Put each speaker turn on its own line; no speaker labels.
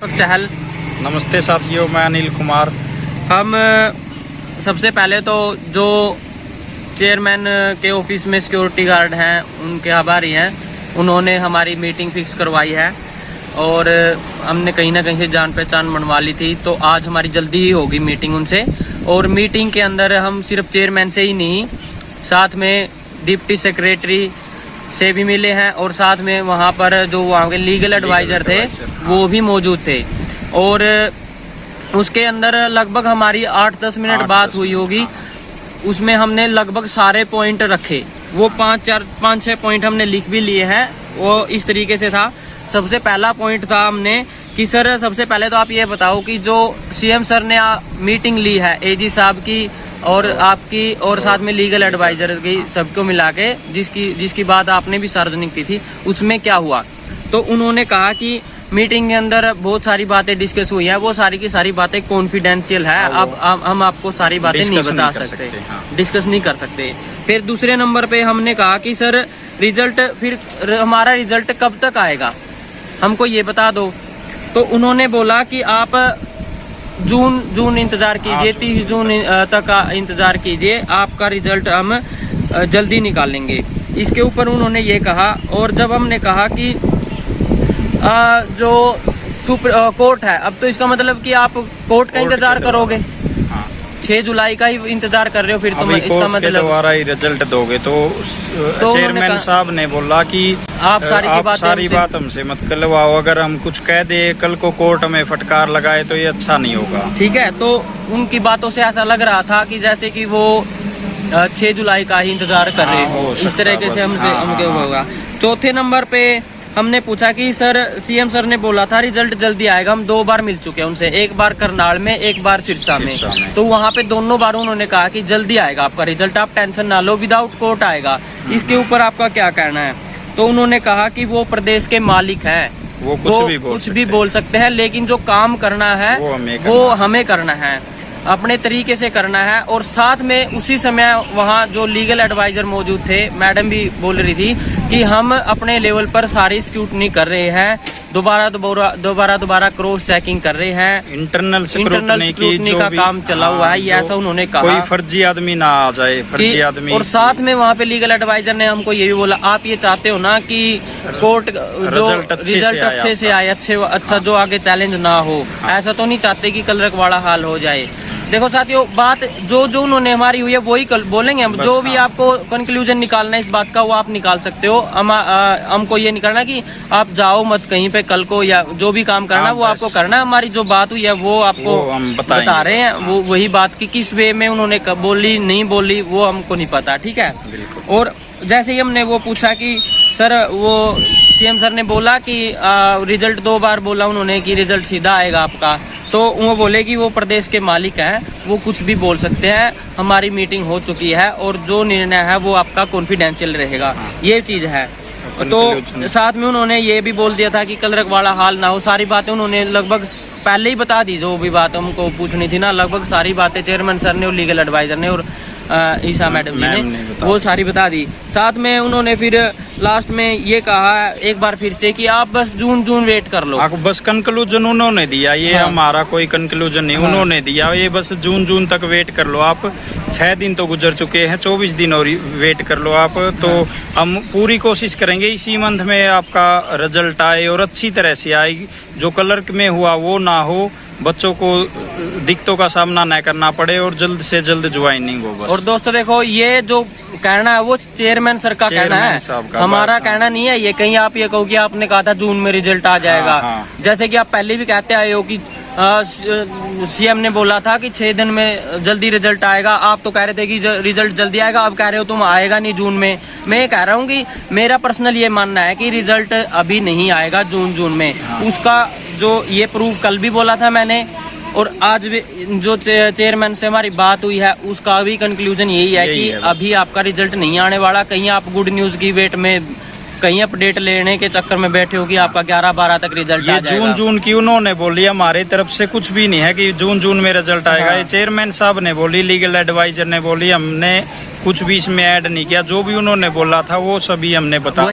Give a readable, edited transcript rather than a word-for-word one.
चहल।
नमस्ते साथियों, मैं अनिल कुमार।
हम सबसे पहले तो जो चेयरमैन के ऑफिस में सिक्योरिटी गार्ड हैं उनके आभारी हैं। उन्होंने हमारी मीटिंग फिक्स करवाई है और हमने कहीं ना कहीं से जान पहचान बनवा ली थी, तो आज हमारी जल्दी ही होगी मीटिंग उनसे। और मीटिंग के अंदर हम सिर्फ चेयरमैन से ही नहीं, साथ में डिप्टी सेक्रेटरी से भी मिले हैं और साथ में वहाँ पर जो वहाँ के लीगल एडवाइजर थे वो भी मौजूद थे। और उसके अंदर लगभग हमारी 8-10 मिनट बात हुई होगी। उसमें हमने लगभग सारे पॉइंट रखे, वो 5-6 पॉइंट हमने लिख भी लिए हैं। वो इस तरीके से था। सबसे पहला पॉइंट था हमने कि सर सबसे पहले तो आप ये बताओ कि जो सीएम सर ने मीटिंग ली है एजी साहब की और आपकी और साथ में लीगल एडवाइजर की, सबको मिला के जिसकी बात आपने भी सार्वजनिक की थी, उसमें क्या हुआ। तो उन्होंने कहा कि मीटिंग के अंदर बहुत सारी बातें डिस्कस हुई है, वो सारी की सारी बातें कॉन्फिडेंशियल है। अब हम आपको सारी बातें नहीं बता सकते, डिस्कस नहीं कर सकते। फिर दूसरे नंबर पे हमने कहा कि सर रिजल्ट, फिर हमारा रिजल्ट कब तक आएगा, हमको ये बता दो। तो उन्होंने बोला कि आप जून इंतजार कीजिए, 30 जून तक इंतजार कीजिए, आपका रिजल्ट हम जल्दी निकालेंगे। इसके ऊपर उन्होंने ये कहा। और जब हमने कहा कि जो कोर्ट है, अब तो इसका मतलब कि आप कोर्ट का इंतजार करोगे, 6 जुलाई का ही इंतजार कर रहे हो, फिर तो इसका मतलब
दोबारा ही रिजल्ट दोगे। तो चेयरमैन साहब ने बोला कि
आप सारी बात
हमसे मत करवाओ, अगर हम कुछ कह दे कल को कोर्ट में फटकार लगाए तो ये अच्छा नहीं होगा।
ठीक है। तो उनकी बातों से ऐसा लग रहा था कि जैसे कि वो 6 जुलाई का ही इंतजार कर रहे हो, इस तरीके से हमके होगा। चौथे नंबर पे हमने पूछा कि सर सीएम सर ने बोला था रिजल्ट जल्दी आएगा। हम 2 बार मिल चुके हैं उनसे, एक बार करनाल में, एक बार सिरसा में। तो वहाँ पे दोनों बार उन्होंने कहा कि जल्दी आएगा आपका रिजल्ट, आप टेंशन ना लो, विदाउट कोर्ट आएगा। इसके ऊपर आपका क्या कहना है। तो उन्होंने कहा कि वो प्रदेश के मालिक हैं, वो कुछ भी बोल सकते हैं, लेकिन जो काम करना है वो हमें करना है, अपने तरीके से करना है। और साथ में उसी समय वहाँ जो लीगल एडवाइजर मौजूद थे, मैडम भी बोल रही थी कि हम अपने लेवल पर सारी स्क्रूटनी कर रहे हैं, दोबारा क्रॉस चेकिंग कर रहे हैं, इंटरनल स्क्रूटनी का काम चला हुआ है, ये ऐसा उन्होंने कहा।
कोई फर्जी आदमी ना आ जाए, फर्जी आदमी।
और साथ में वहाँ पे लीगल एडवाइजर ने हमको ये भी बोला, आप ये चाहते हो ना कि कोर्ट जो रिजल्ट अच्छे से आए, अच्छा जो आगे चैलेंज ना हो, ऐसा तो नहीं चाहते कि कल रखवाड़ा हाल हो जाए। देखो साथियों, बात जो उन्होंने हमारी हुई है वही कल बोलेंगे हम। जो भी आपको कंक्लूजन निकालना है इस बात का वो आप निकाल सकते हो। हमको ये निकालना कि आप जाओ मत कहीं पे कल को, या जो भी काम करना वो आपको करना है। हमारी जो बात हुई है वो आपको बता रहे हैं, वो वही बात की किस वे में उन्होंने बोली नहीं बोली वो हमको नहीं पता। ठीक है। और जैसे ही हमने वो पूछा कि सर वो सीएम सर ने बोला कि रिजल्ट 2 बार बोला उन्होंने कि रिजल्ट सीधा आएगा आपका, तो वो बोले कि वो प्रदेश के मालिक हैं, वो कुछ भी बोल सकते हैं, हमारी मीटिंग हो चुकी है और जो निर्णय है वो आपका कॉन्फिडेंशियल रहेगा, ये चीज है। तो साथ में उन्होंने ये भी बोल दिया था कि कल रखवाड़ा हाल ना हो, सारी बातें उन्होंने लगभग पहले ही बता दी, जो भी बात हमको पूछनी थी ना, लगभग सारी बातें चेयरमैन सर ने और लीगल एडवाइजर ने और ईसा मैडम ने वो सारी बता दी। साथ में उन्होंने फिर लास्ट में ये कहा एक बार फिर से कि आप बस जून वेट कर लो।
बस कंक्लूजन उन्होंने दिया, ये हमारा कोई कंक्लूजन नहीं, उन्होंने दिया, ये बस जून तक वेट कर लो आप। 6 दिन तो गुजर चुके हैं, 24 दिन और वेट कर लो आप। तो हम पूरी कोशिश करेंगे इसी मंथ में आपका रिजल्ट आए और अच्छी तरह से आए, जो क्लर्क में हुआ वो ना हो, बच्चों को दिक्कतों का सामना न करना पड़े और जल्द से जल्द ज्वाइनिंग हो बस।
और दोस्तों देखो, ये जो कहना है वो चेयरमैन सर का कहना है, हमारा कहना नहीं है। ये कहीं आप ये कहो कि आपने कहा था जून में रिजल्ट आ जाएगा, जैसे कि आप पहले भी कहते आए हो कि सीएम ने बोला था कि 6 दिन में जल्दी रिजल्ट आएगा। आप तो कह रहे थे कि रिजल्ट जल्दी आएगा, अब कह रहे हो तुम आएगा नहीं जून में। मैं ये कह रहा हूँ कि मेरा पर्सनल ये मानना है कि रिजल्ट अभी नहीं आएगा जून में। उसका जो ये प्रूफ कल भी बोला था मैंने, और आज भी जो चेयरमैन से हमारी बात हुई है उसका भी कंक्लूजन यही है कि अभी आपका रिजल्ट नहीं आने वाला। कहीं आप गुड न्यूज की वेट में, कहीं अपडेट लेने के चक्कर में बैठे हो कि आपका 11-12 तक रिजल्ट आ जाएगा।
जून की उन्होंने बोली, हमारे तरफ से कुछ भी नहीं है कि जून में रिजल्ट आएगा। ये चेयरमैन साहब ने बोली, लीगल एडवाइजर ने बोली, हमने कुछ भी इसमें ऐड नहीं किया। जो भी उन्होंने बोला था वो सभी हमने बताया।